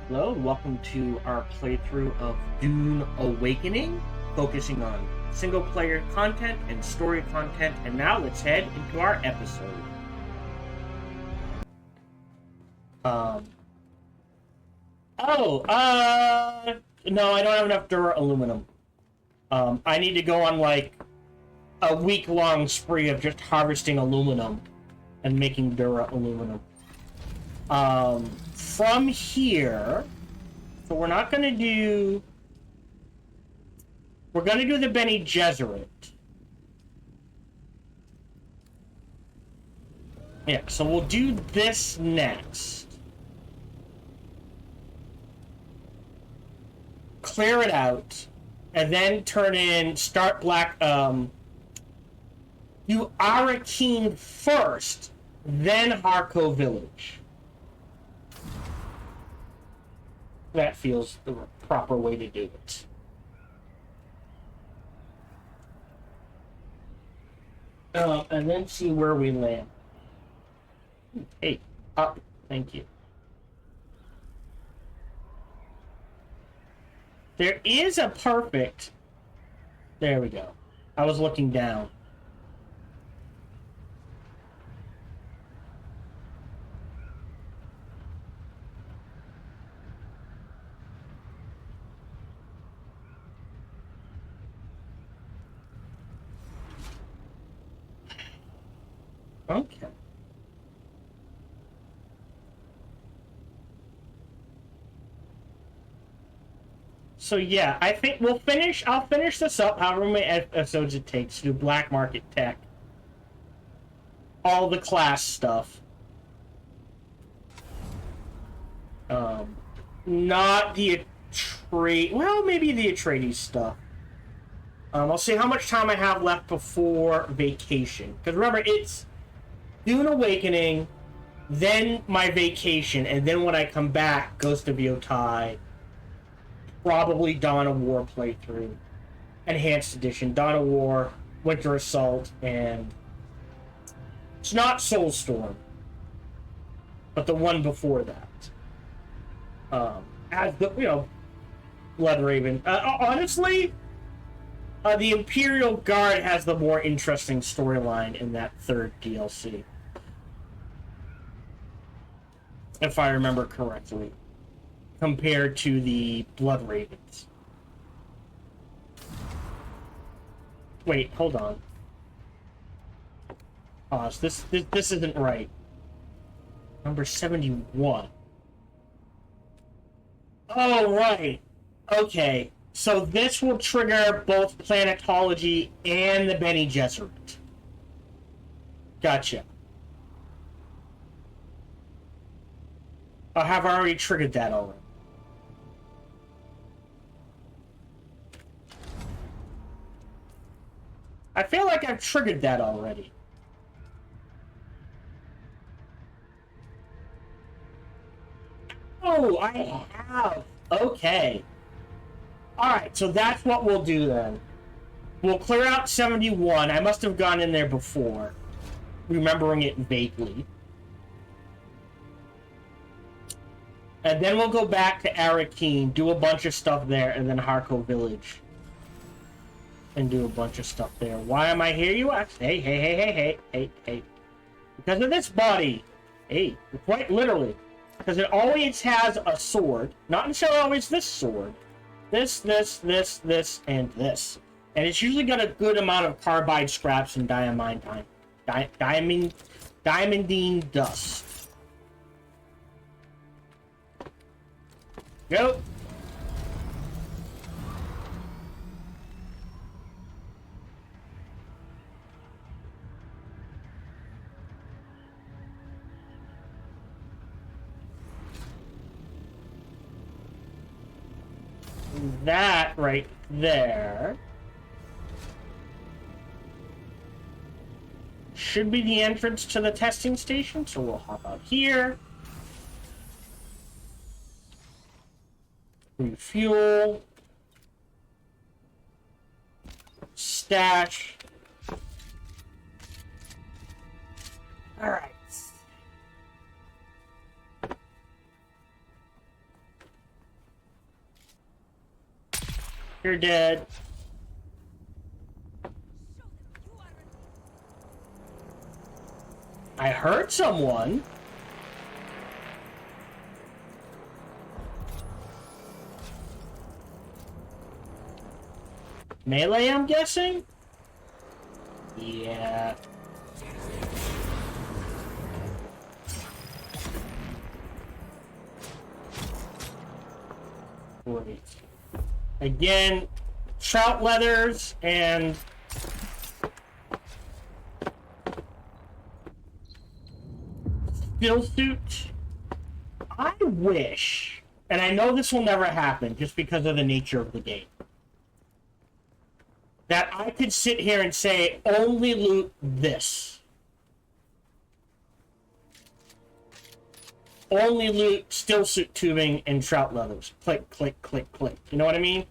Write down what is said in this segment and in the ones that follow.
Hello, and welcome to our playthrough of Dune Awakening, focusing on single-player content and story content. And now let's head into our episode. Um. Oh, no, I don't have enough Dura aluminum. I need to go on like a week-long spree of just harvesting aluminum and making Dura aluminum. From here. So we're not going to do... We're going to do the Bene Gesserit. Yeah, so we'll do this next. Clear it out. And then turn in... Start Black... Do Arrakis first. Then Harco Village. That feels the proper way to do it. And then see where we land. Hey, up. Thank you. There is a perfect... There we go. I was looking down. Okay. So yeah, I think we'll finish. I'll finish this up however many episodes it takes to do black market tech, all the class stuff. Not the Atreides. Well, maybe the Atreides stuff. I'll see how much time I have left before vacation. Because remember, it's Dune Awakening, then my vacation, and then when I come back, Ghost of Yotai, probably Dawn of War playthrough, Enhanced Edition, Dawn of War, Winter Assault, and it's not Soulstorm, but the one before that. As the, Blood Raven. Honestly, the Imperial Guard has the more interesting storyline in that third DLC. If I remember correctly. Compared to the Blood Ravens. Wait, hold on. Pause. This isn't right. Number 71. Oh, right. Okay. So this will trigger both planetology and the Bene Gesserit. Gotcha. I have already triggered that already. I feel like I've triggered that already. Oh, I have. Okay. Alright, so that's what we'll do then. We'll clear out 71. I must have gone in there before, remembering it vaguely. And then we'll go back to Arrakis, do a bunch of stuff there, and then Harco Village. And do a bunch of stuff there. Why am I here, you ask? Hey. Because of this body. Hey, quite literally. Because it always has a sword. Not necessarily always this sword. This, and this. And it's usually got a good amount of carbide scraps and diamondine dust. Go. That right there should be the entrance to the testing station, so we'll hop out here. Refuel. Stash. Alright. You're dead. I heard someone. Melee, I'm guessing? Yeah. Great. Again, trout leathers and still suit. I wish, and I know this will never happen just because of the nature of the game, that I could sit here and say, only loot this. Only loot still suit tubing and trout leathers. Click, click, click, click. You know what I mean?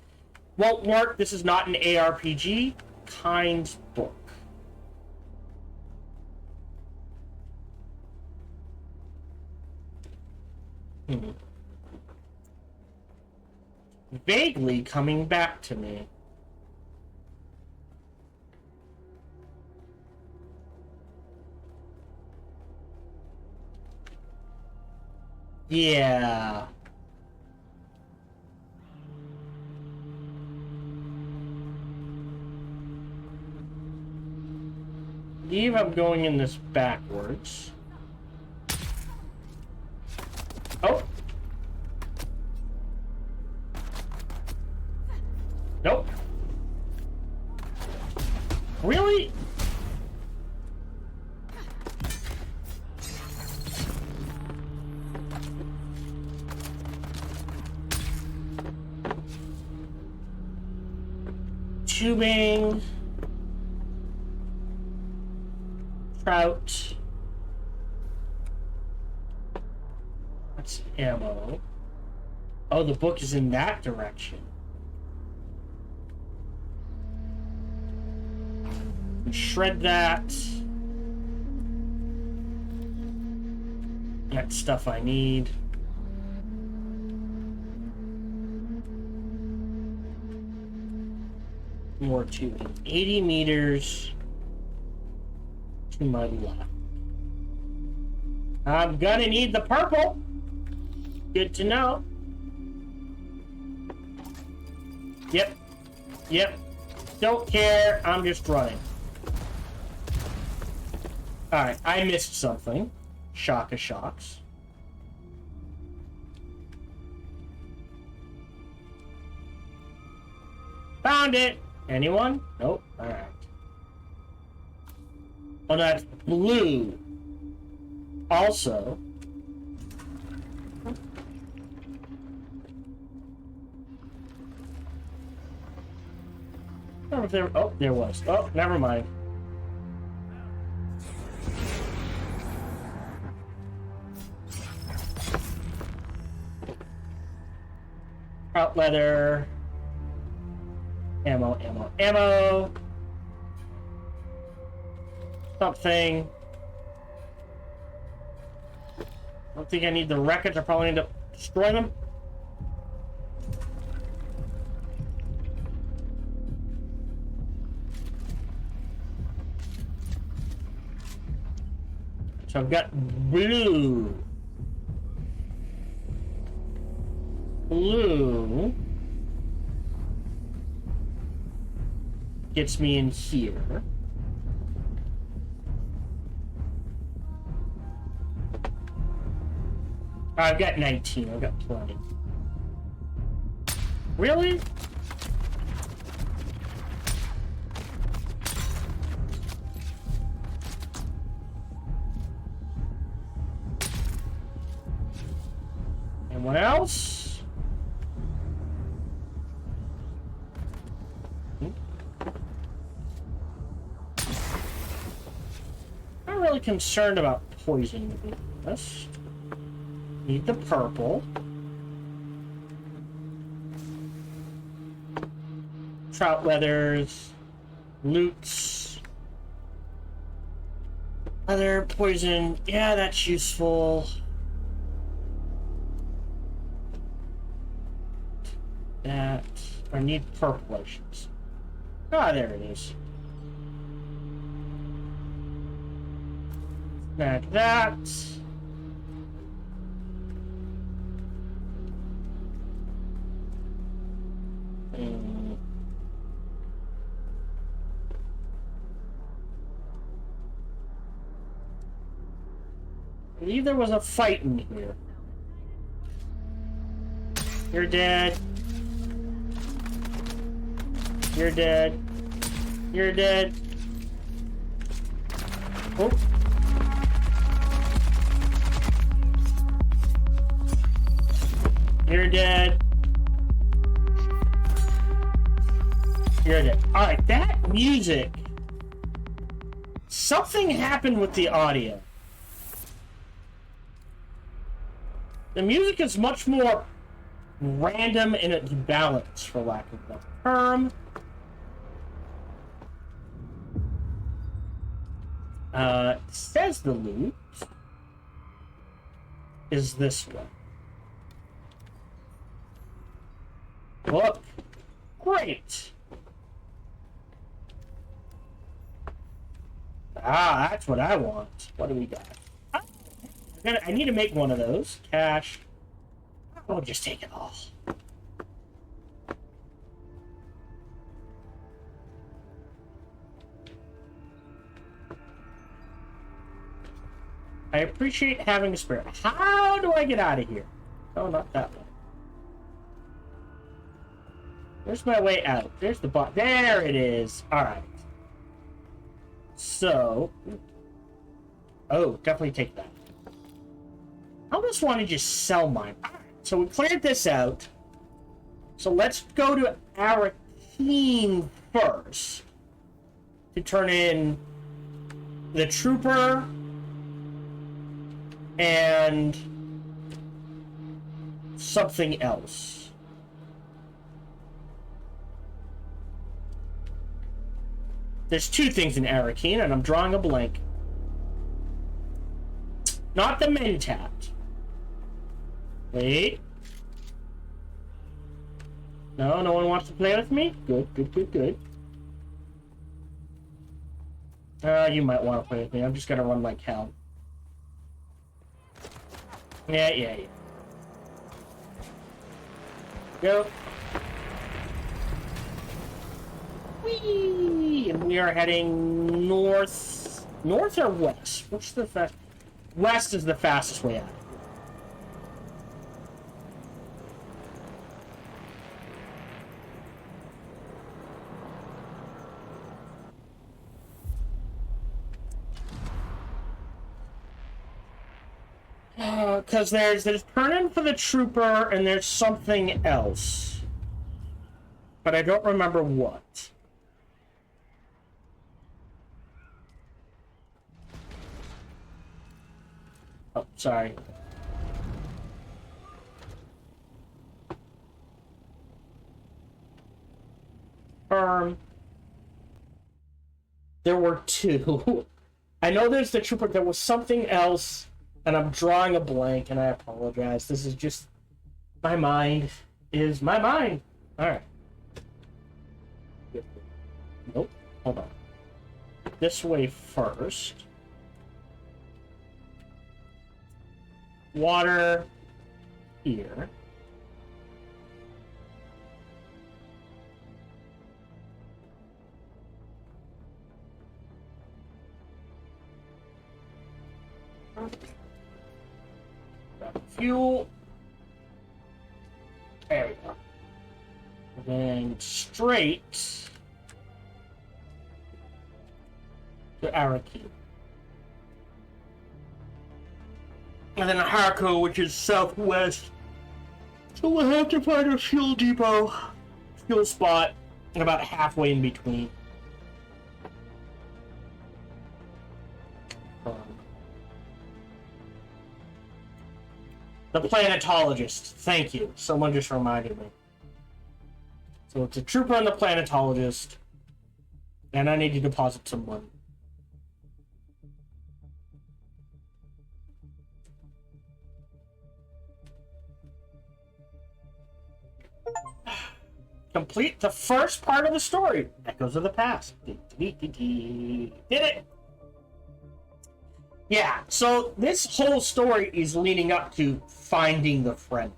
Won't work. This is not an ARPG kind book. Vaguely coming back to me. Yeah. I believe I'm going in this backwards. Oh. Nope. Really? Tubing. Trout. That's ammo. Oh, the book is in that direction. Shred that. That's stuff I need. More tubing. 80 meters to my left. I'm gonna need the purple. Good to know. Yep. Yep. Don't care. I'm just running. Alright, I missed something. Shock of shocks. Found it! Anyone? Nope. Alright. Oh, that's blue. Also. I don't know if there. Oh, there was. Oh, never mind. Trout leather. Ammo, ammo, ammo. Something. I don't think I need the wreckage. I probably need to destroy them. So I've got blue. Blue gets me in here. I've got 19. I've got plenty. Really? Anyone else? Not really concerned about poison this. Need the purple. Trout leathers. Loots. Leather, poison. Yeah, that's useful. That. I need purple potions. Ah, there it is. Snag that. I believe there was a fight in here. You're dead. You're dead. You're dead. Oh. You're dead. You're dead. Alright, that music. Something happened with the audio. The music is much more random in its balance, for lack of a better term. Says the loot is this one. Look. Great. Ah, that's what I want. What do we got? I need to make one of those. Cash. I'll just take it all. I appreciate having a spare. How do I get out of here? Oh, not that way. There's my way out. There's the bot. There it is. Alright. So. Oh, definitely take that. I almost want to just sell mine. Alright, so we cleared this out. So let's go to Arrakis first. To turn in the trooper. And something else. There's two things in Arrakis, and I'm drawing a blank. Not the Mentat. Wait. No, no one wants to play with me? Good, good, good, good. You might want to play with me. I'm just gonna run like hell. Yeah. Go. Whee! And we are heading north. North or west? Which is the fast? West is the fastest way out. Because there's turn-in for the trooper, and there's something else. But I don't remember what. Oh, sorry. There were two. I know there's the trooper. There was something else. And I'm drawing a blank, and I apologize. This is just... My mind is my mind. Alright. Nope. Hold on. This way first. Water. Here. Fuel. There we go. And then straight to Arrakis. And then Harco, which is southwest. So we'll have to find a fuel depot, fuel spot, and about halfway in between. The planetologist. Thank you. Someone just reminded me. So it's a trooper and the planetologist. And I need to deposit some money. complete the first part of the story. Echoes of the Past. Did it! Yeah, so this whole story is leading up to finding the Fremen.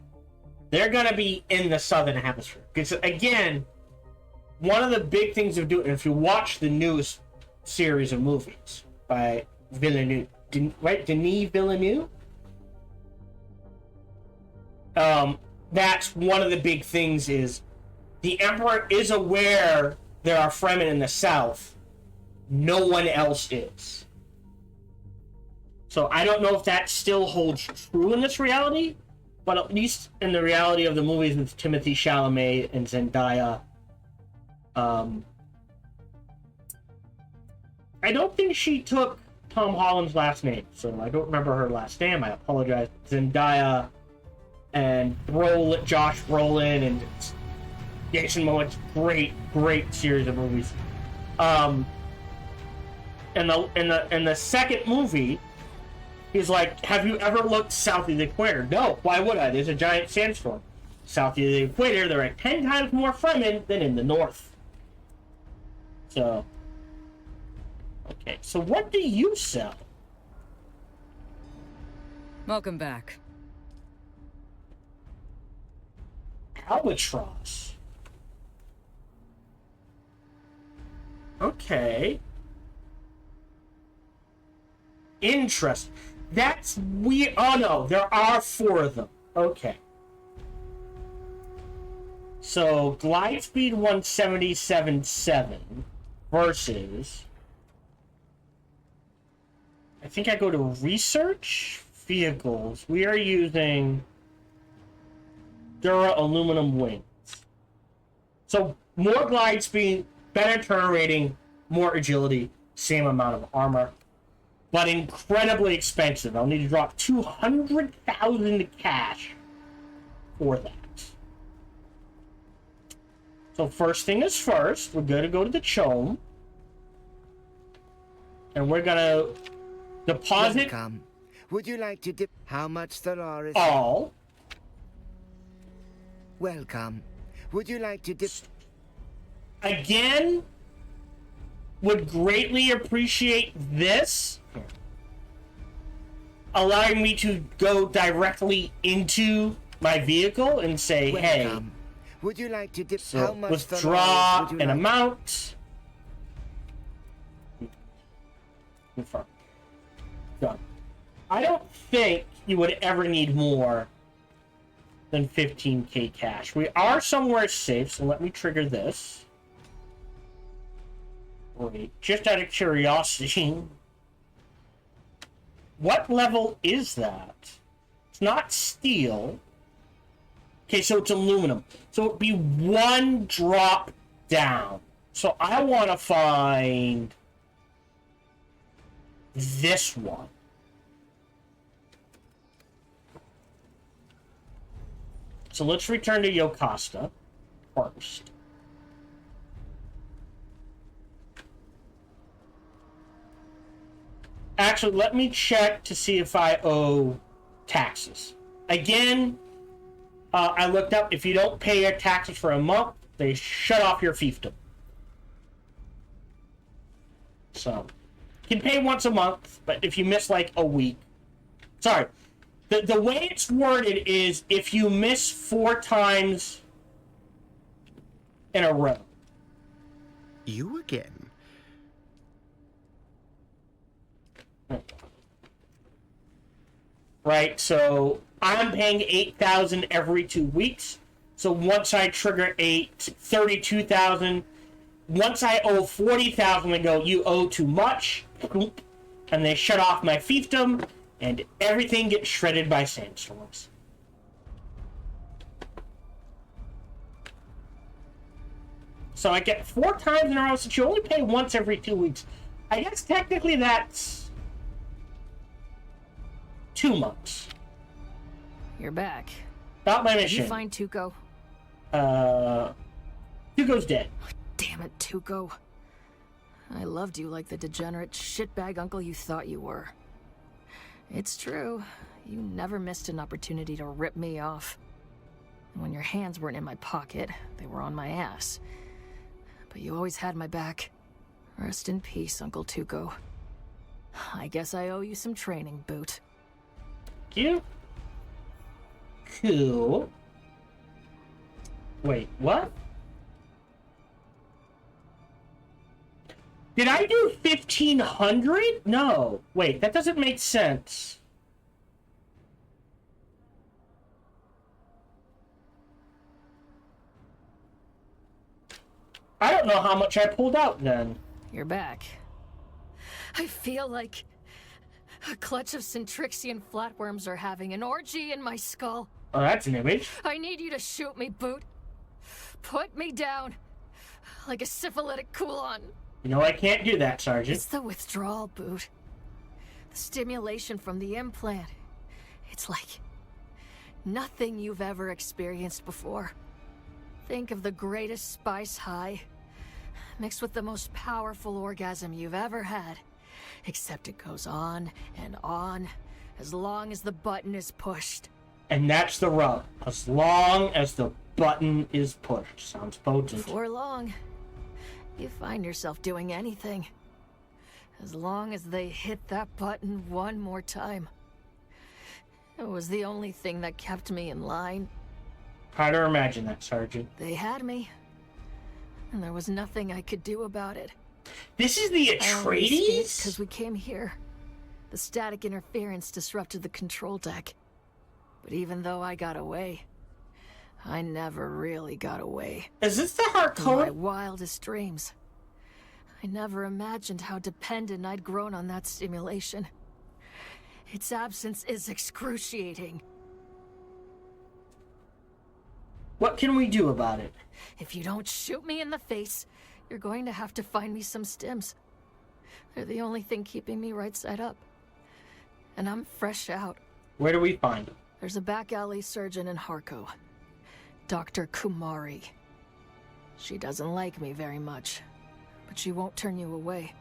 They're going to be in the Southern Hemisphere. Because, again, one of the big things of Dune, if you watch the newest series of movies by Villeneuve, right? Denis Villeneuve? That's one of the big things is the Emperor is aware there are Fremen in the South. No one else is. So I don't know if that still holds true in this reality, but at least in the reality of the movies with Timothée Chalamet and Zendaya, I don't think she took Tom Holland's last name, so I don't remember her last name. I apologize. Zendaya and Josh Brolin and Jason Momoa. Great series of movies. In the second movie, he's like, have you ever looked south of the equator? No, why would I? There's a giant sandstorm. South of the equator, there are 10 times more Fremen than in the north. So, okay, so what do you sell? Welcome back. Albatross. Okay. Interesting. That's weird. Oh no, there are 4 of them. Okay. So, glide speed 177.7 versus... I think I go to research vehicles. We are using Dura aluminum wings. So, more glide speed, better turn rating, more agility, same amount of armor. But incredibly expensive. I'll need to drop 200,000 cash for that. So first thing is first, we're gonna go to the Chome. And we're gonna deposit... Welcome. Would you like to how much there are is... all. Welcome. Would you like to Again, would greatly appreciate this. Allowing me to go directly into my vehicle and say, hey, would you like to so how much withdraw an amount. Done. I don't think you would ever need more than 15k cash. We are somewhere safe, so let me trigger this. Wait, just out of curiosity. What level is that? It's not steel. Okay, so it's aluminum. So it'd be 1 drop down. So I want to find this one. So let's return to Yocasta first. Actually, let me check to see if I owe taxes. Again, I looked up, if you don't pay your taxes for a month, they shut off your fiefdom. So, you can pay once a month, but if you miss like a week... Sorry. The way it's worded is if you miss 4 times in a row. You again? Right, so I'm paying 8,000 every 2 weeks. So once I trigger 32,000, once I owe 40,000, they go, you owe too much, and they shut off my fiefdom, and everything gets shredded by sandstorms. So I get 4 times in a row, since you only pay once every 2 weeks. I guess technically that's 2 months. You're back. Not my Did mission. you find Tuco? Tuco's dead. Damn it, Tuco. I loved you like the degenerate shitbag uncle you thought you were. It's true. You never missed an opportunity to rip me off. When your hands weren't in my pocket, they were on my ass. But you always had my back. Rest in peace, Uncle Tuco. I guess I owe you some training, Boot. You? Cool. Wait, what? Did I do 1,500? No. Wait, that doesn't make sense. I don't know how much I pulled out then. You're back. I feel like a clutch of Centrixian flatworms are having an orgy in my skull. Oh, that's an image. I need you to shoot me, Boot. Put me down like a syphilitic Kulon. You know I can't do that, Sergeant. It's the withdrawal, Boot. The stimulation from the implant. It's like nothing you've ever experienced before. Think of the greatest spice high, mixed with the most powerful orgasm you've ever had. Except it goes on and on, as long as the button is pushed. And that's the rub. As long as the button is pushed. Sounds potent. Before long, you find yourself doing anything. As long as they hit that button one more time. It was the only thing that kept me in line. Try to imagine that, Sergeant. They had me, and there was nothing I could do about it. This is the Atreides? Because we came here. The static interference disrupted the control deck. But even though I got away, I never really got away. Is this the In my Harkonnen? wildest dreams, I never imagined how dependent I'd grown on that stimulation. Its absence is excruciating. What can we do about it? If you don't shoot me in the face, you're going to have to find me some stims. They're the only thing keeping me right side up. And I'm fresh out. Where do we find them? There's a back alley surgeon in Harko. Dr. Kumari. She doesn't like me very much, but she won't turn you away.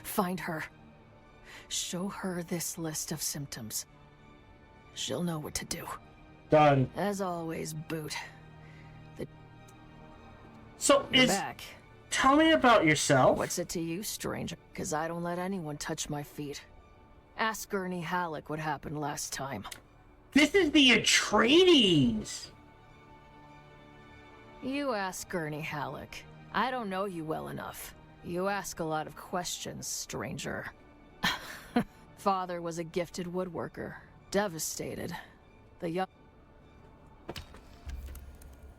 Find her. Show her this list of symptoms. She'll know what to do. Done. As always, Boot. So You're is... back. Tell me about yourself. What's it to you, stranger? Because I don't let anyone touch my feet. Ask Gurney Halleck what happened last time. This is the Atreides. You ask Gurney Halleck. I don't know you well enough. You ask a lot of questions, stranger. Father was a gifted woodworker. Devastated. The young...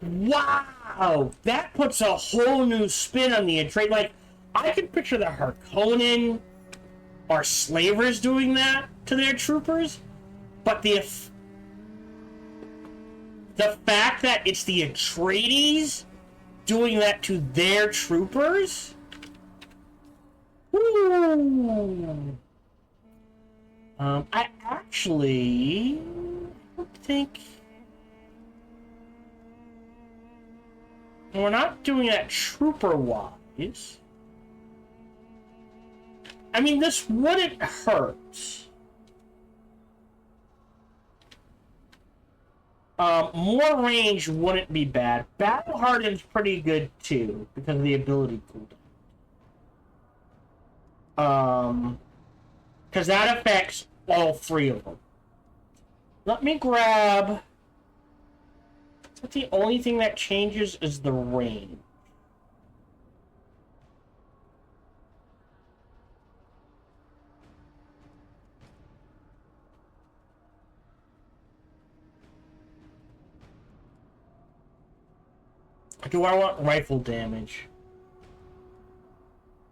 Wow! That puts a whole new spin on the Atreides. Like, I can picture the Harkonnen or slavers doing that to their troopers, but the fact that it's the Atreides doing that to their troopers? Ooh. I actually don't think... We're not doing that trooper-wise. I mean, this wouldn't hurt. More range wouldn't be bad. Battle Hardened's pretty good, too, because of the ability cooldown. Because that affects all three of them. Let me grab... But the only thing that changes is the range. Do I want rifle damage?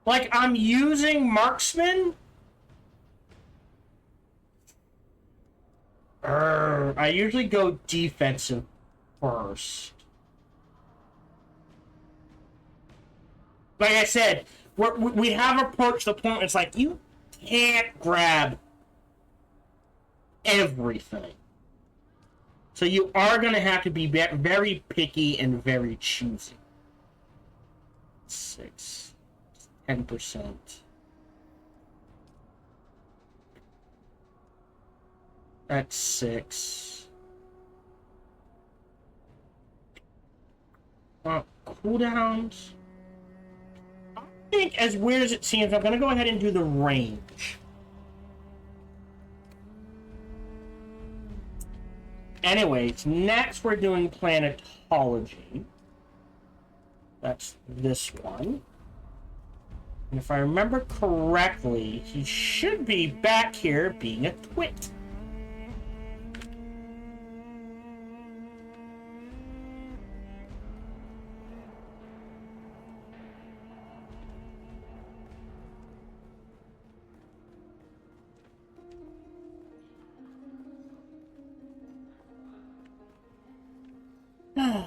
Like, I'm using marksman? I usually go defensive first. Like I said, we have approached the point where it's like, you can't grab everything. So you are going to have to be very picky and very choosy. 6. 10%. That's 6. Cooldowns. I think, as weird as it seems, I'm gonna go ahead and do the range. Anyways, next we're doing planetology. That's this one. And if I remember correctly, he should be back here being a twit.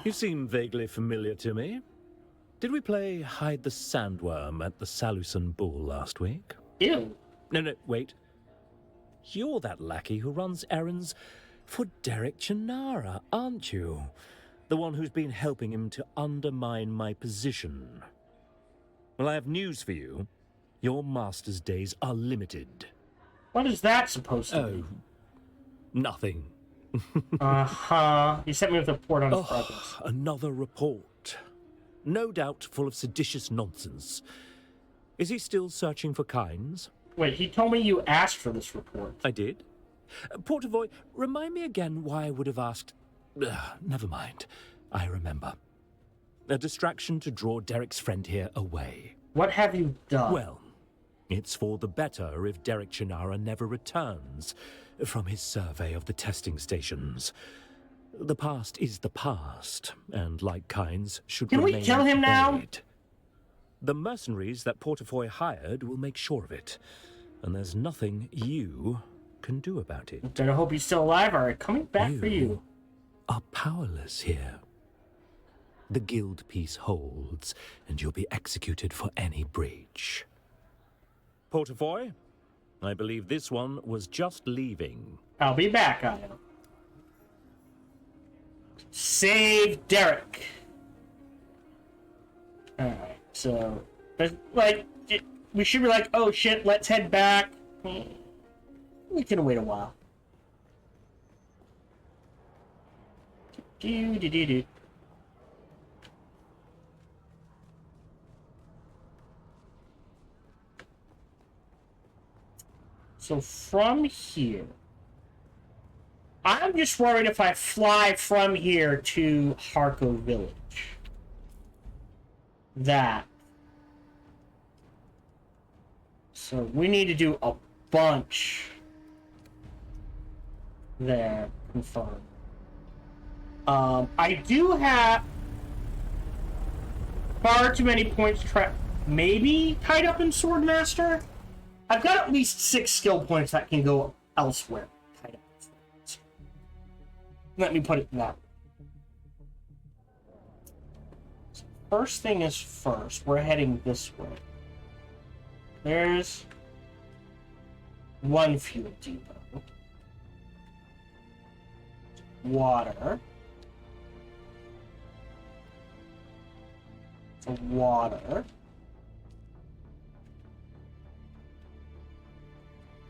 You seem vaguely familiar to me. Did we play Hide the Sandworm at the Salusan Bull last week? Ew. No, wait. You're that lackey who runs errands for Derek Chinara, aren't you? The one who's been helping him to undermine my position. Well, I have news for you. Your master's days are limited. What is that supposed to be? Nothing. He sent me with a report on his progress. Another report. No doubt full of seditious nonsense. Is he still searching for Kynes? Wait, he told me you asked for this report. I did. Portavoy, remind me again why I would have asked... never mind. I remember. A distraction to draw Derek's friend here away. What have you done? Well, it's for the better if Derek Chinara never returns from his survey of the testing stations. The past is the past, and like Kynes, should Can remain we kill him now? buried. The mercenaries that Portafoy hired will make sure of it, and there's nothing you can do about it. I hope he's still alive or coming back for you. Are powerless here. The guild peace holds, and you'll be executed for any breach. Portafoy, I believe this one was just leaving. I'll be back, I am. Save Derek. Alright, so... we should be like, oh shit, let's head back. We can wait a while. Do. So from here, I'm just worried if I fly from here to Harko Village. That. So we need to do a bunch there. Confirm. I do have far too many points maybe tied up in Swordmaster. I've got at least 6 skill points that can go elsewhere. Tied up in Swordmaster. Let me put it that way. So first thing is first. We're heading this way. There's one fuel depot. Water. So water.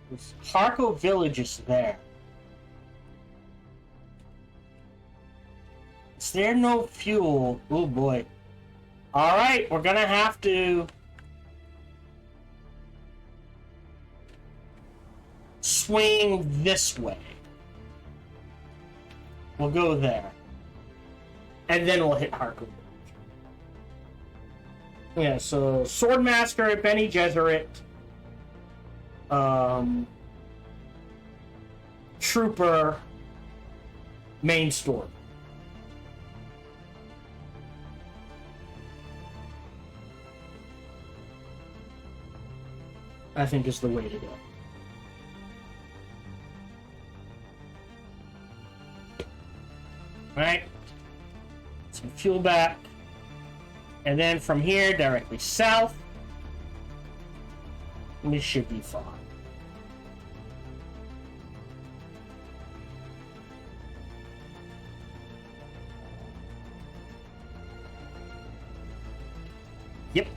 This Harko Village is there. Is there no fuel? Oh boy. Alright, we're gonna have to swing this way. We'll go there. And then we'll hit Harko Village. Yeah, so Swordmaster at Bene Gesserit. Trooper. Main store. I think is the way to go. Right? Some fuel back. And then from here, directly south. We should be fine. Yep.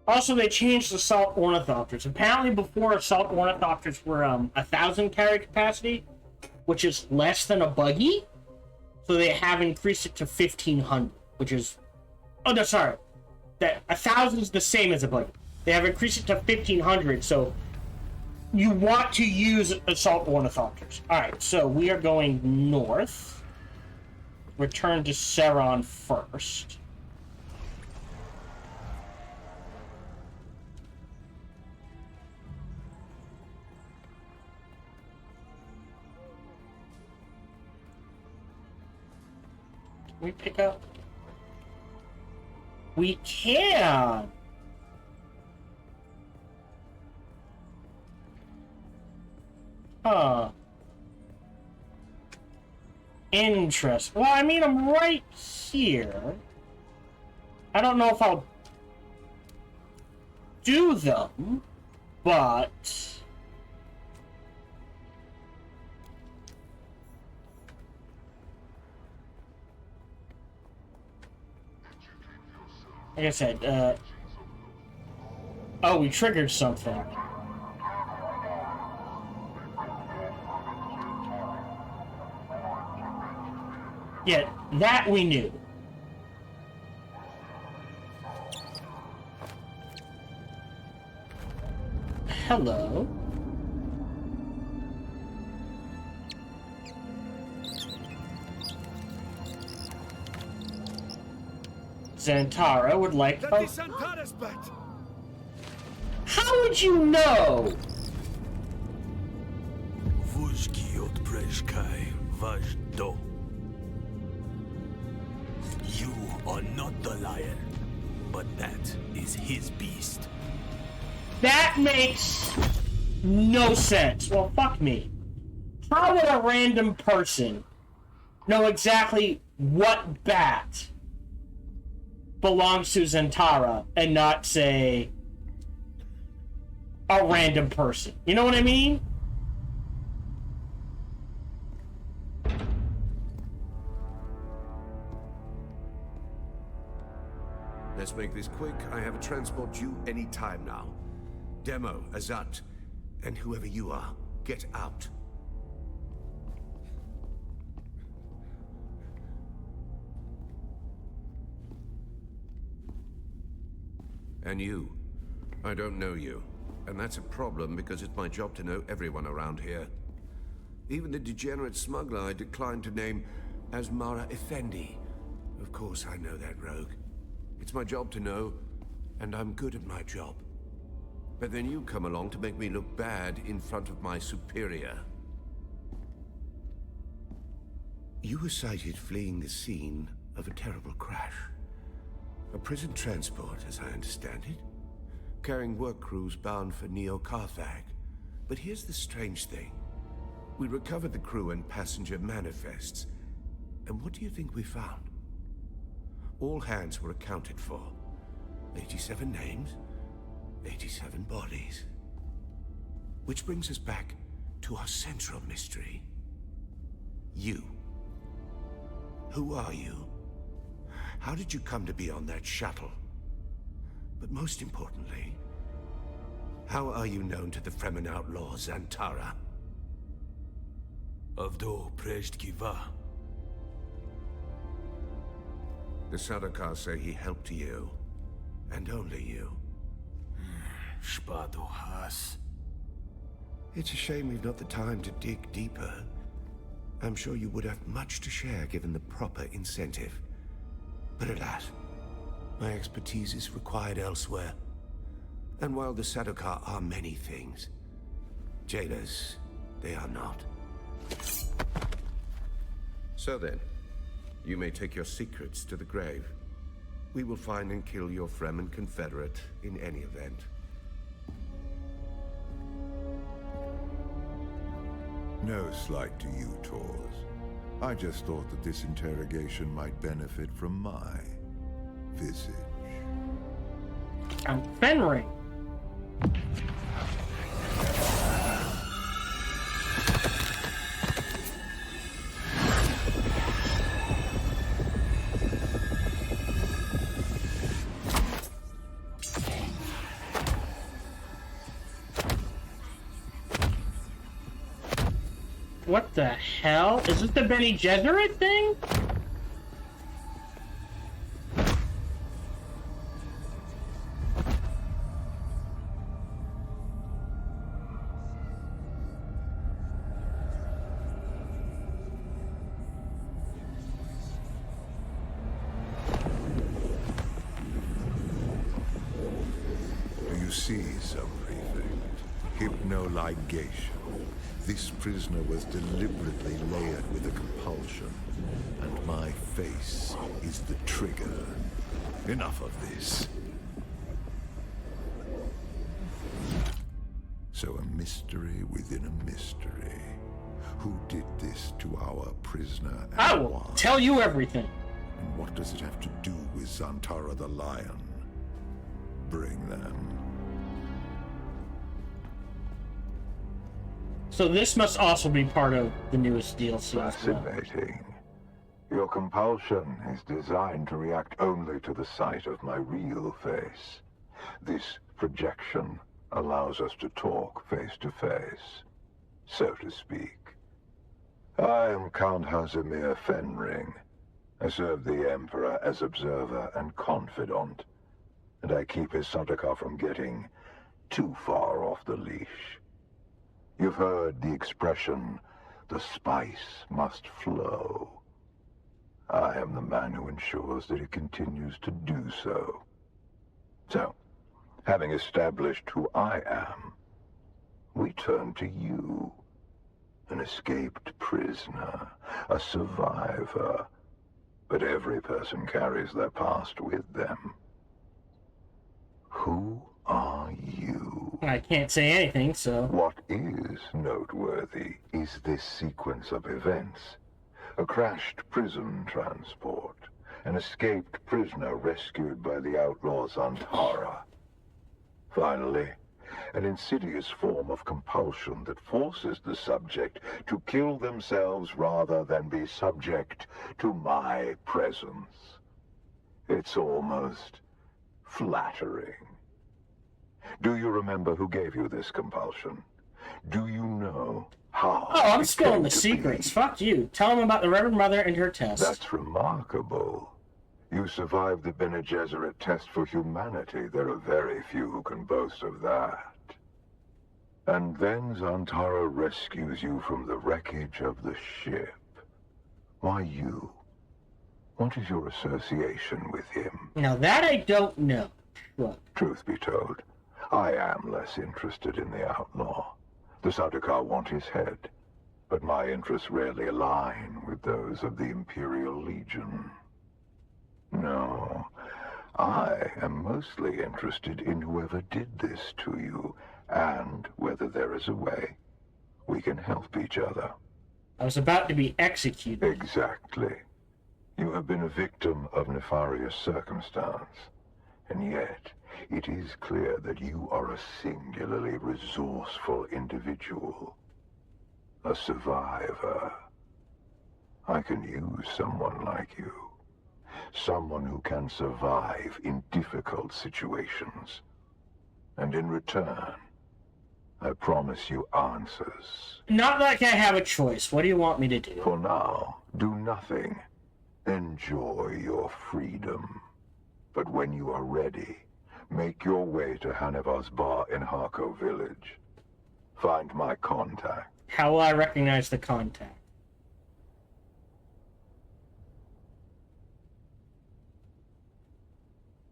Also, they changed the assault ornithopters. Apparently, before assault ornithopters were 1,000 carry capacity, which is less than a buggy. So they have increased it to 1,500, which is... Oh, no, sorry. That 1,000 is the same as a buggy. They have increased it to 1,500, so you want to use assault ornithopters. Alright, so we are going north. Return to Seron first. Can we pick up? We can! Huh. Interest. Well, I mean, I'm right here. I don't know if I'll do them, but... Like I said, oh, we triggered something. Yeah, that we knew. Hello. Zantara would like... Oh. How would you know? You are not the lion, but that is his beast. That makes no sense. Well, fuck me. How would a random person know exactly what bat belongs to Zantara and not say a random person? You know what I mean? Let's make this quick. I have a transport due any time now. Demo, Azat, and whoever you are, get out. And you. I don't know you. And that's a problem because it's my job to know everyone around here. Even the degenerate smuggler I declined to name as Mara Effendi. Of course I know that rogue. It's my job to know, and I'm good at my job. But then you come along to make me look bad in front of my superior. You were sighted fleeing the scene of a terrible crash. A prison transport, as I understand it, carrying work crews bound for Neo-Carthag. But here's the strange thing. We recovered the crew and passenger manifests. And what do you think we found? All hands were accounted for. 87 names, 87 bodies. Which brings us back to our central mystery. You. Who are you? How did you come to be on that shuttle? But most importantly, how are you known to the Fremen outlaw Zantara? Avdo Prejdgiva. The Sardaukar say he helped you, and only you. Spado Has. It's a shame we've not the time to dig deeper. I'm sure you would have much to share given the proper incentive. But alas, my expertise is required elsewhere. And while the Sardaukar are many things, jailers, they are not. So then, you may take your secrets to the grave. We will find and kill your Fremen confederate in any event. No slight to you, Tors. I just thought that this interrogation might benefit from my visage. I'm Fenring. What the hell? Is this the Bene Gesserit thing? See, Sub-Prefect. Hypnoligation. This prisoner was deliberately layered with a compulsion, and my face is the trigger. Enough of this. So a mystery within a mystery. Who did this to our prisoner and I will why? tell you everything. And what does it have to do with Zantara the Lion? Bring them. So this must also be part of the newest DLC as well. Fascinating. Your compulsion is designed to react only to the sight of my real face. This projection allows us to talk face to face, so to speak. I am Count Hazimir Fenring. I serve the Emperor as observer and confidant, and I keep his Sardaukar from getting too far off the leash. You've heard the expression, the spice must flow. I am the man who ensures that it continues to do so. So, having established who I am, we turn to you. An escaped prisoner, a survivor. But every person carries their past with them. Who are you? I can't say anything, so... What is noteworthy is this sequence of events. A crashed prison transport. An escaped prisoner rescued by the outlaws Zantara. Finally, an insidious form of compulsion that forces the subject to kill themselves rather than be subject to my presence. It's almost flattering. Do you remember who gave you this compulsion? Do you know how? Oh, I'm it spilling came the to secrets. be? Fuck you. Tell them about the Reverend Mother and her test. That's remarkable. You survived the Bene Gesserit test for humanity. There are very few who can boast of that. And then Zantara rescues you from the wreckage of the ship. Why you? What is your association with him? Now that I don't know. Look. Truth be told, I am less interested in the outlaw. The Sardaukar want his head, but my interests rarely align with those of the Imperial Legion. No, I am mostly interested in whoever did this to you, and whether there is a way we can help each other. I was about to be executed. Exactly. You have been a victim of nefarious circumstance, and yet it is clear that you are a singularly resourceful individual. A survivor. I can use someone like you. Someone who can survive in difficult situations. And in return, I promise you answers. Not like I have a choice. What do you want me to do? For now, do nothing. Enjoy your freedom. But when you are ready, make your way to Hanevar's bar in Harko village. Find my contact. How will I recognize the contact?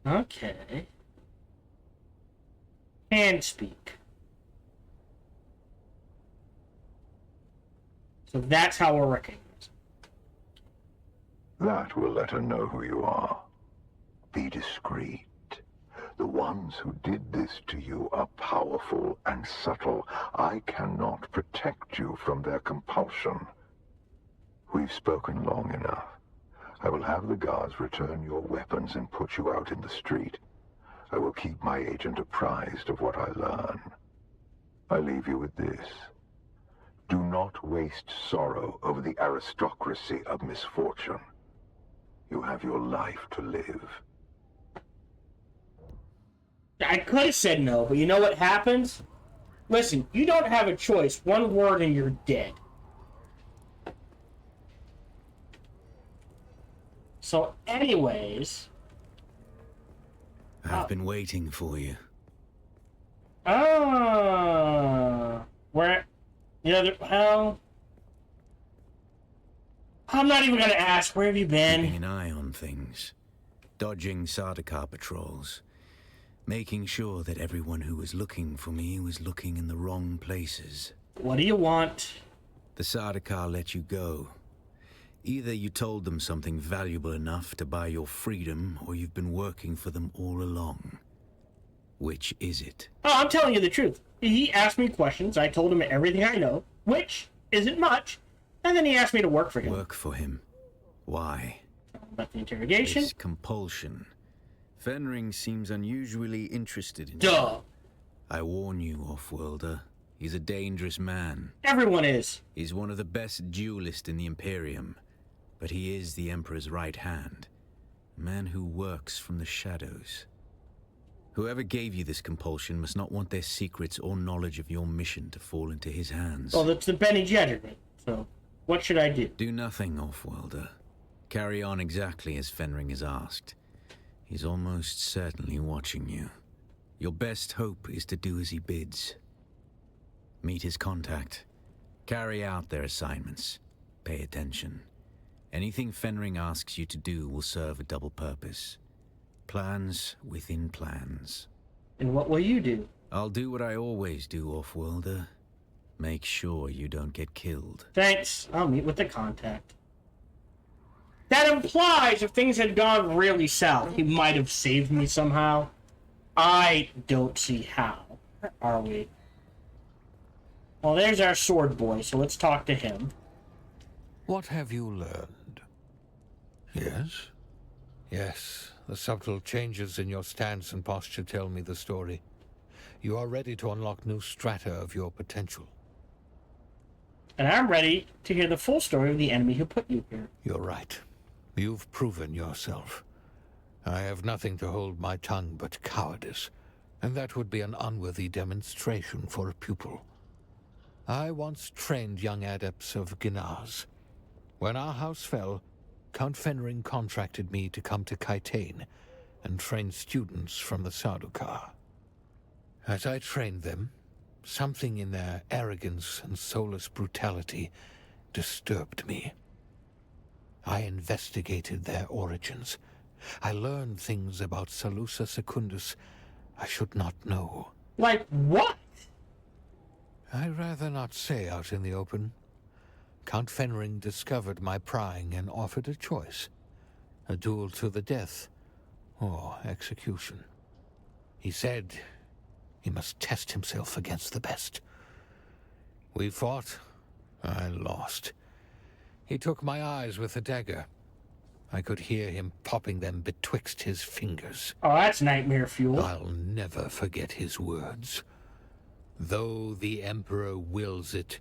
Okay. Can speak. So that's how we're recognizing. That will let her know who you are. Be discreet. The ones who did this to you are powerful and subtle. I cannot protect you from their compulsion. We've spoken long enough. I will have the guards return your weapons and put you out in the street. I will keep my agent apprised of what I learn. I leave you with this. Do not waste sorrow over the aristocracy of misfortune. You have your life to live. I could have said no, but you know what happens? Listen, you don't have a choice. One word and you're dead. So, anyways... I've been waiting for you. Where... well... I'm not even gonna ask, where have you been? Keeping an eye on things. Dodging Sardaukar patrols. Making sure that everyone who was looking for me was looking in the wrong places. What do you want? The Sardaukar let you go. Either you told them something valuable enough to buy your freedom, or you've been working for them all along. Which is it? Oh, I'm telling you the truth. He asked me questions, I told him everything I know, which isn't much, and then he asked me to work for him. Work for him? Why? About the interrogation. This compulsion. Fenring seems unusually interested in Duh. you. I warn you, Offworlder. He's a dangerous man. Everyone is. He's one of the best duelists in the Imperium, but he is the Emperor's right hand. A man who works from the shadows. Whoever gave you this compulsion must not want their secrets or knowledge of your mission to fall into his hands. Well, that's the Bene Gesserit, so what should I do? Do nothing, Offworlder. Carry on exactly as Fenring has asked. He's almost certainly watching you. Your best hope is to do as he bids. Meet his contact. Carry out their assignments. Pay attention. Anything Fenring asks you to do will serve a double purpose. Plans within plans. And what will you do? I'll do what I always do, Offworlder. Make sure you don't get killed. Thanks. I'll meet with the contact. That implies if things had gone really south, he might have saved me somehow. I don't see how. Where are we? Well, there's our sword boy, so let's talk to him. What have you learned? Yes? Yes, the subtle changes in your stance and posture tell me the story. You are ready to unlock new strata of your potential. And I'm ready to hear the full story of the enemy who put you here. You're right. You've proven yourself. I have nothing to hold my tongue but cowardice, and that would be an unworthy demonstration for a pupil. I once trained young adepts of Ginaz. When our house fell, Count Fenring contracted me to come to Kaitain and train students from the Sardaukar. As I trained them, something in their arrogance and soulless brutality disturbed me. I investigated their origins. I learned things about Salusa Secundus I should not know. Like what? I'd rather not say out in the open. Count Fenring discovered my prying and offered a choice. A duel to the death, or execution. He said he must test himself against the best. We fought. I lost. He took my eyes with a dagger. I could hear him popping them betwixt his fingers. Oh, that's nightmare fuel. I'll never forget his words. Though the Emperor wills it,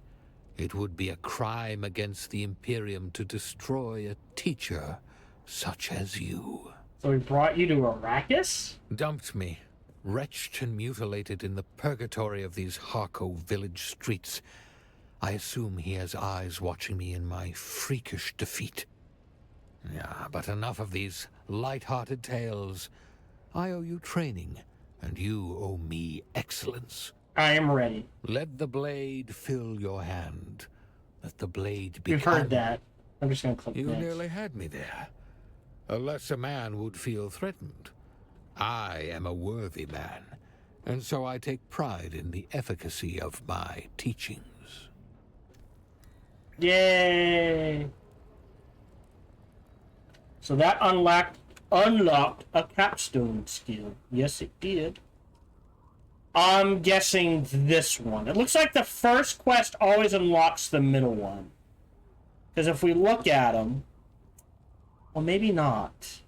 it would be a crime against the Imperium to destroy a teacher such as you. So he brought you to Arrakis? Dumped me, wretched and mutilated in the purgatory of these Harco village streets. I assume he has eyes watching me in my freakish defeat. Yeah, but enough of these light-hearted tales. I owe you training, and you owe me excellence. I am ready. Let the blade fill your hand. Let the blade become... You've heard that. I'm just gonna click You next. nearly had me there. A lesser man would feel threatened. I am a worthy man, and so I take pride in the efficacy of my teachings. Yay! So that unlocked a capstone skill. Yes, it did. I'm guessing this one. It looks like the first quest always unlocks the middle one. Because if we look at them... Well, maybe not.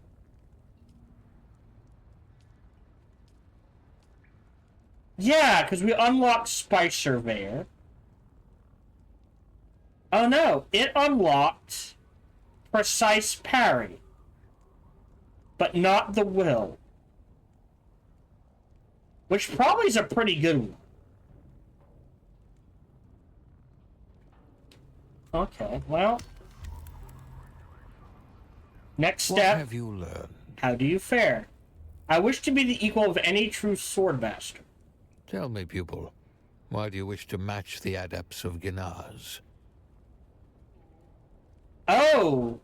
Yeah, because we unlocked Spice Surveyor. Oh no, it unlocked Precise Parry. But not the Will. Which probably is a pretty good one. Okay, well... Next What step. have you learned? How do you fare? I wish to be the equal of any true swordmaster. Tell me, pupil, why do you wish to match the adepts of Ginaz? Oh!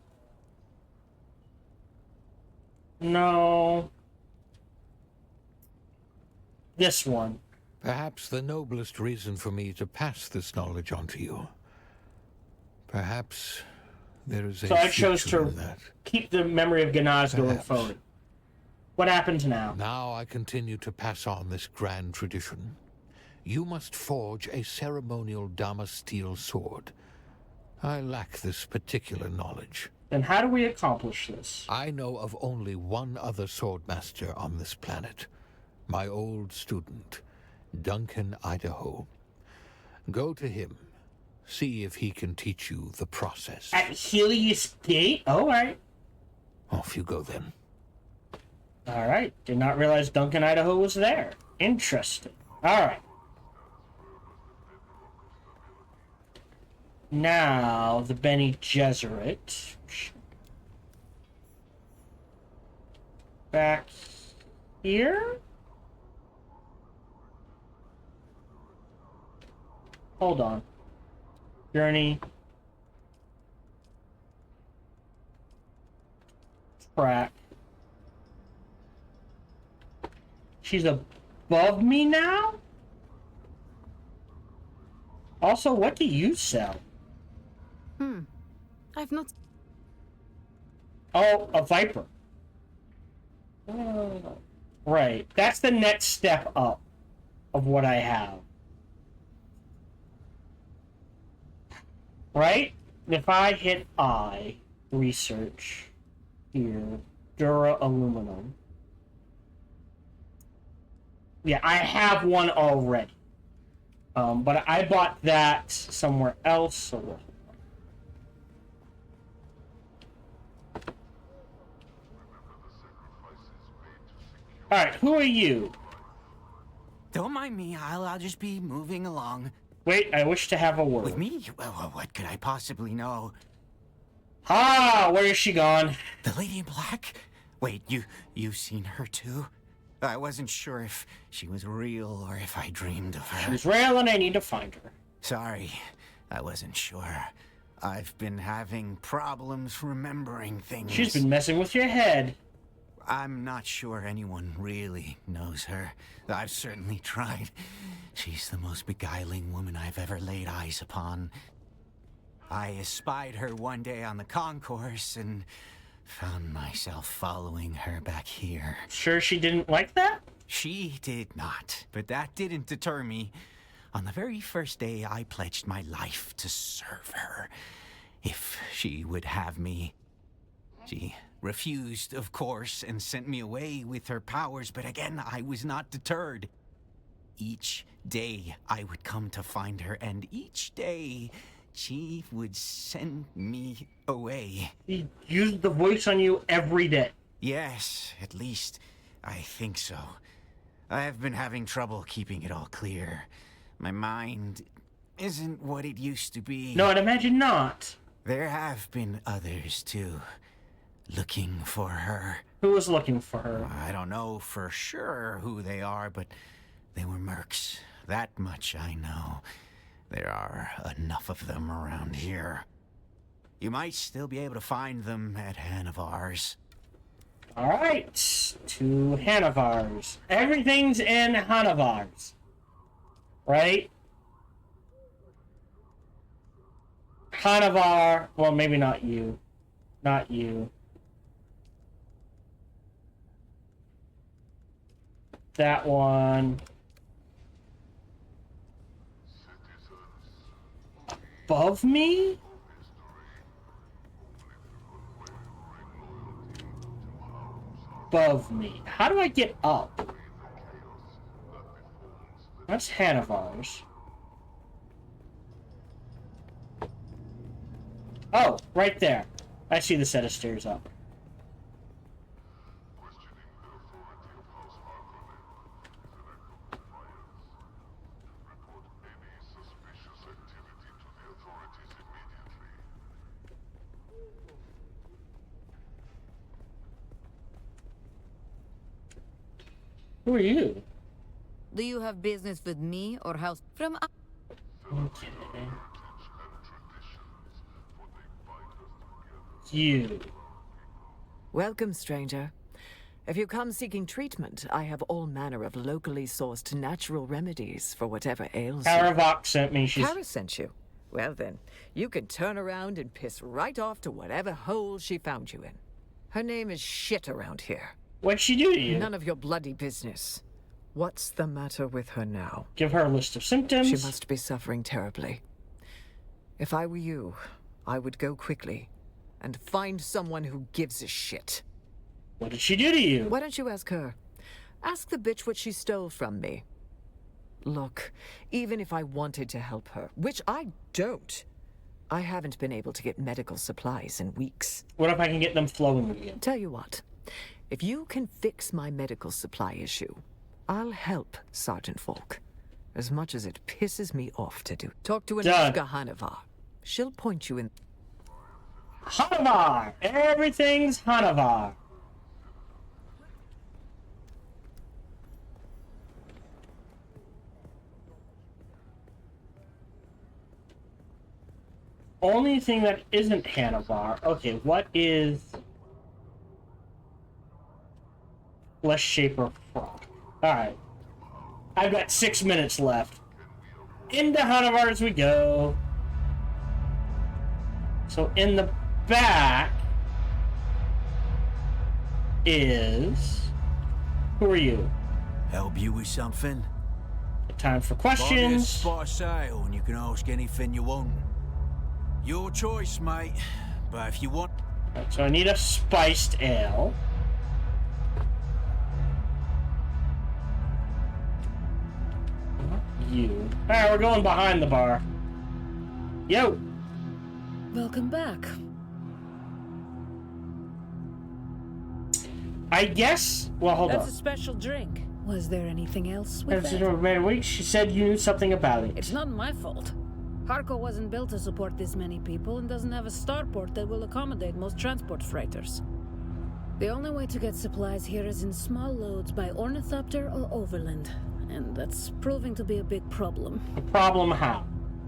No. This one. Perhaps the noblest reason for me to pass this knowledge on to you. Perhaps there is a So I chose future to in that. keep the memory of Ginaz going Perhaps. forward. What happens now? Now I continue to pass on this grand tradition. You must forge a ceremonial Damasteel sword. I lack this particular knowledge. Then how do we accomplish this? I know of only one other swordmaster on this planet. My old student, Duncan Idaho. Go to him. See if he can teach you the process. At Helios Gate? Alright. Off you go then. Alright. Did not realize Duncan Idaho was there. Interesting. Alright. Now, the Bene Gesserit. Back here? Hold on. Journey. Track. She's above me now? Also, what do you sell? I've not... Oh, a Viper. Right. That's the next step up of what I have. Right? If I hit I, research, here, Dura Aluminum. Yeah, I have one already. But I bought that somewhere else, so... Alright, who are you? Don't mind me, I'll just be moving along. Wait, I wish to have a word. With me? Well, what could I possibly know? Ah, where is she gone? The Lady in Black? Wait, you've seen her too? I wasn't sure if she was real or if I dreamed of her. She's real and I need to find her. Sorry, I wasn't sure. I've been having problems remembering things. She's been messing with your head. I'm not sure anyone really knows her. I've certainly tried. She's the most beguiling woman I've ever laid eyes upon. I espied her one day on the concourse and found myself following her back here. Sure she didn't like that? She did not, but that didn't deter me. On the very first day, I pledged my life to serve her, if she would have me. She refused, of course, and sent me away with her powers, but again, I was not deterred. Each day, I would come to find her, and each day, she would send me away. He used the voice on you every day. Yes, at least, I think so. I have been having trouble keeping it all clear. My mind isn't what it used to be. No, I'd imagine not. There have been others, too. Looking for her. Who was looking for her? I don't know for sure who they are, but they were mercs. That much I know. There are enough of them around here. You might still be able to find them at Hanavar's. Alright, to Hanavar's. Everything's in Hanavar's. Right? Hanavar, well, maybe not you. Not you. That one. Above me? Above me. How do I get up? That's Hanavar's. Oh, right there. I see the set of stairs up. Who are you? Do you have business with me or house from? Okay. You. Welcome, stranger. If you come seeking treatment, I have all manner of locally sourced natural remedies for whatever ails you. Karavok sent me. Kara sent you? Well then, you can turn around and piss right off to whatever hole she found you in. Her name is shit around here. What'd she do to you? None of your bloody business. What's the matter with her now? Give her a list of symptoms. She must be suffering terribly. If I were you, I would go quickly and find someone who gives a shit. What did she do to you? Why don't you ask her? Ask the bitch what she stole from me. Look, even if I wanted to help her, which I don't, I haven't been able to get medical supplies in weeks. What if I can get them flowing again? Tell you what, if you can fix my medical supply issue, I'll help Sergeant Falk, as much as it pisses me off to do. Talk to Anushka Hanavar. She'll point you in. Hanavar! Everything's Hanavar. Only thing that isn't Hanavar. Okay, what is Flesh Shaper Frog? Alright. I've got 6 minutes left. Into Hanavar as we go. So in the back is... Who are you? Help you with something? Time for Buy me a questions. spice ale and you can ask anything you want. Your choice, mate. But if you want... Right, so I need a spiced ale. You. Alright, we're going behind the bar. Yo! Welcome back. I guess... Well, hold That's on. a special drink. Was there anything else with As that? it over week, she said you knew something about it. It's not my fault. Harco wasn't built to support this many people and doesn't have a starport that will accommodate most transport freighters. The only way to get supplies here is in small loads by ornithopter or overland, and that's proving to be a big problem. A problem how?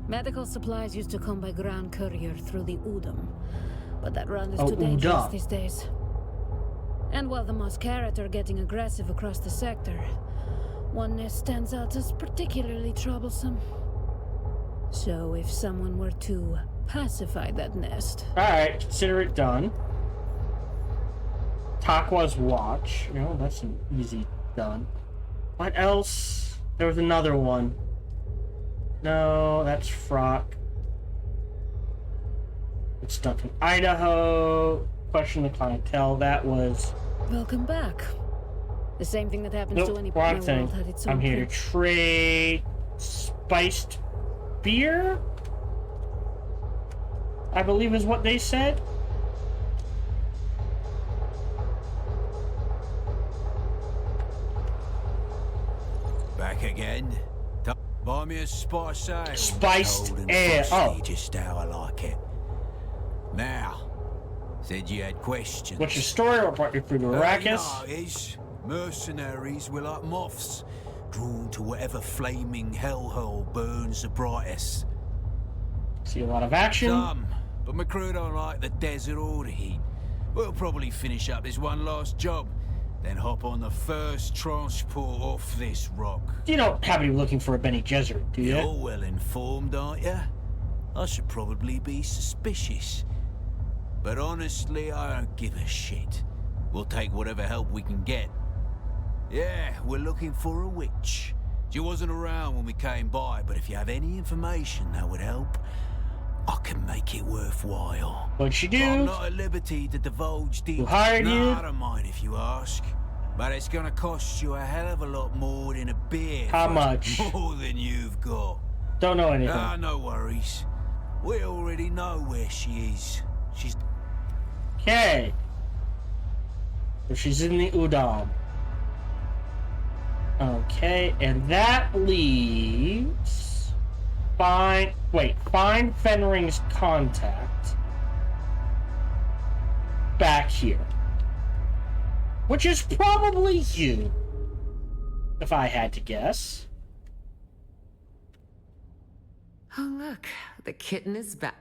Medical supplies used to come by ground courier through the Udam, but that run is Oh, too dangerous Udam. these days. And while the Moscarat are getting aggressive across the sector, one nest stands out as particularly troublesome. So if someone were to pacify that nest... Alright, consider it done. Takwa's watch. You know, that's an easy done. What else? There was another one. No, that's Frock. It's stuck in Idaho. Question the clientele. That was... Welcome back. The same thing that happens to any wrong my thing. world had its I'm own here to trade spiced beer, I believe is what they said. Back again. Buy me a spice ale. Spiced cold and ale. frosty, Oh. just how I like it. Now, said you had questions. What's your story? What brought you through to You Arrakis? know how it is. Mercenaries were like moths, drawn to whatever flaming hellhole burns the brightest. See a lot of action. Some, but my crew don't like the desert or the heat. We'll probably finish up this one last job, then hop on the first transport off this rock. You don't have any looking for a Bene Gesserit, do you? You're well informed, aren't you? I should probably be suspicious. But honestly, I don't give a shit. We'll take whatever help we can get. Yeah, we're looking for a witch. She wasn't around when we came by, but if you have any information that would help, I can make it worthwhile. What'd she do? But I'm not at liberty to divulge details. Who hired you? I don't mind if you ask. But it's gonna cost you a hell of a lot more than a beer. How much? More than you've got. Don't know anything. Ah, no worries. We already know where she is. She's... Okay. So she's in the Udam. Okay, and that leaves... Find Fenring's contact back here. Which is probably you. if I had to guess. Oh, look, the kitten is back.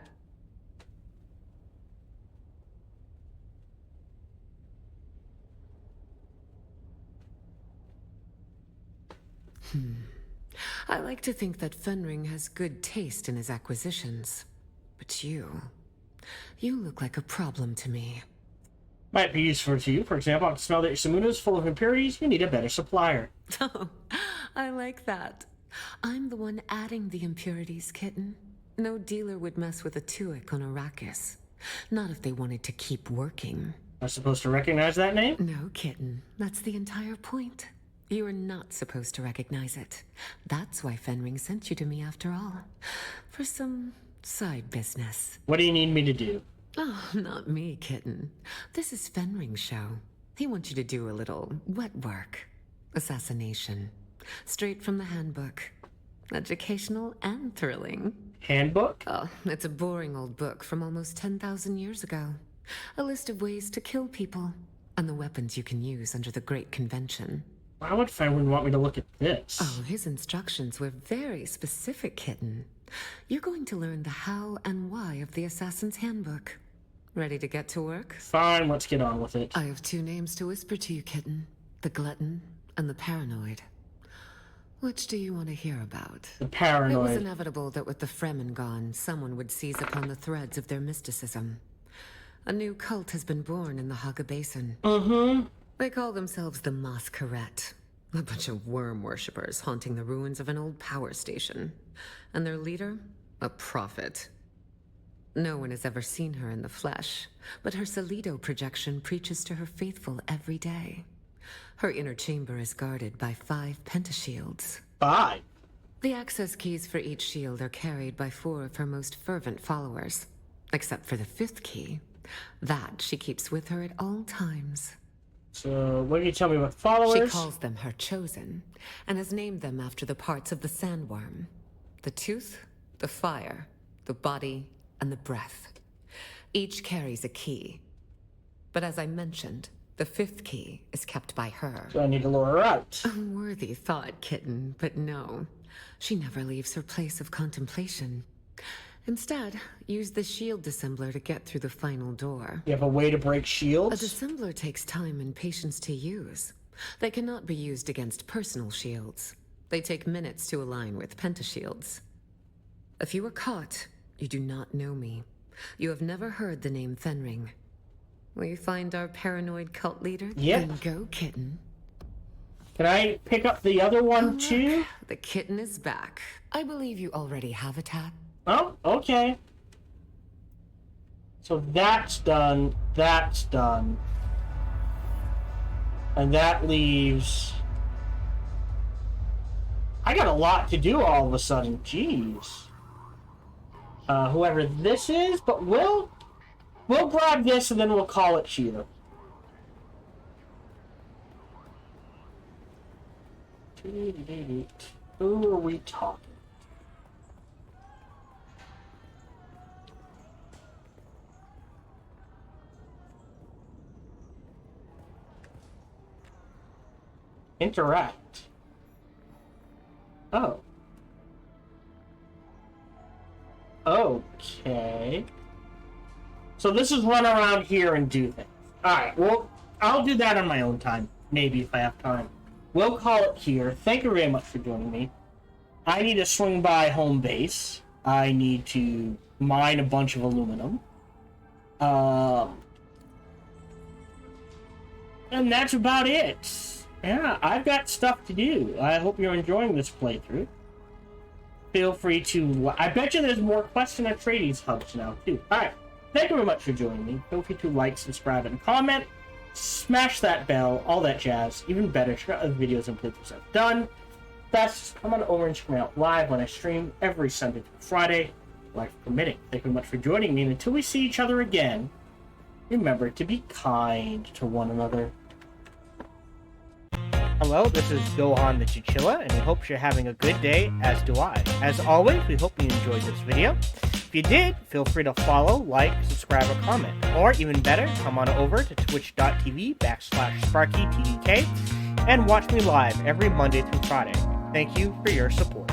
I like to think that Fenring has good taste in his acquisitions. But you look like a problem to me. Might be useful to you. For example, I can smell that your Samuna is full of impurities. You need a better supplier. Oh, I like that. I'm the one adding the impurities, kitten. No dealer would mess with a Tuic on Arrakis. Not if they wanted to keep working. Am I supposed to recognize that name? No, kitten. That's the entire point. You are not supposed to recognize it. That's why Fenring sent you to me after all. For some side business. What do you need me to do? Oh, not me, kitten. This is Fenring's show. He wants you to do a little wet work. Assassination. Straight from the handbook. Educational and thrilling. Handbook? Oh, it's a boring old book from almost 10,000 years ago. A list of ways to kill people. And the weapons you can use under the Great Convention. Why would Fenring want me to look at this? Oh, his instructions were very specific, kitten. You're going to learn the how and why of the Assassin's Handbook. Ready to get to work? Fine, let's get on with it. I have two names to whisper to you, kitten. The Glutton and the Paranoid. Which do you want to hear about? The Paranoid. It was inevitable that with the Fremen gone, someone would seize upon the threads of their mysticism. A new cult has been born in the Haga Basin. Mm-hmm. They call themselves the Masquerette. A bunch of worm worshippers haunting the ruins of an old power station. And their leader? A prophet. No one has ever seen her in the flesh, but her Solido projection preaches to her faithful every day. Her inner chamber is guarded by 5 pentashields. 5? The access keys for each shield are carried by 4 of her most fervent followers. Except for the 5th key. That she keeps with her at all times. So, what can you tell me about followers? She calls them her chosen, and has named them after the parts of the sandworm. The tooth, the fire, the body, and the breath. Each carries a key. But as I mentioned, the 5th key is kept by her. So I need to lure her out. Unworthy thought, kitten, but no. She never leaves her place of contemplation. Instead, use the shield dissembler to get through the final door. You have a way to break shields? A dissembler takes time and patience to use. They cannot be used against personal shields. They take minutes to align with pentashields. If you are caught, you do not know me. You have never heard the name Fenring. Will you find our paranoid cult leader? Yep. Then go, kitten. Can I pick up the other one, too? The kitten is back. I believe you already have a tat. Oh, okay. So that's done. That's done. And that leaves... I got a lot to do all of a sudden. Jeez. Whoever this is, but we'll grab this and then we'll call it Cheetah. Who are we talking? Interact. Oh. Okay. So this is run around here and do things. Alright, well, I'll do that on my own time. Maybe if I have time. We'll call it here. Thank you very much for joining me. I need to swing by home base. I need to mine a bunch of aluminum. And that's about it. Yeah, I've got stuff to do. I hope you're enjoying this playthrough. Feel free to... I bet you there's more quests in Atreides hubs now, too. Alright, thank you very much for joining me. Feel free to like, subscribe, and comment. Smash that bell, all that jazz. Even better, check out other videos and playthroughs I've done. Best, come on over and check me out live when I stream every Sunday through Friday, life permitting. Thank you very much for joining me, and until we see each other again, remember to be kind to one another. Hello, this is Gohan the Chinchilla, and we hope you're having a good day, as do I. As always, we hope you enjoyed this video. If you did, feel free to follow, like, subscribe, or comment. Or, even better, come on over to twitch.tv/SparkyTDK and watch me live every Monday through Friday. Thank you for your support.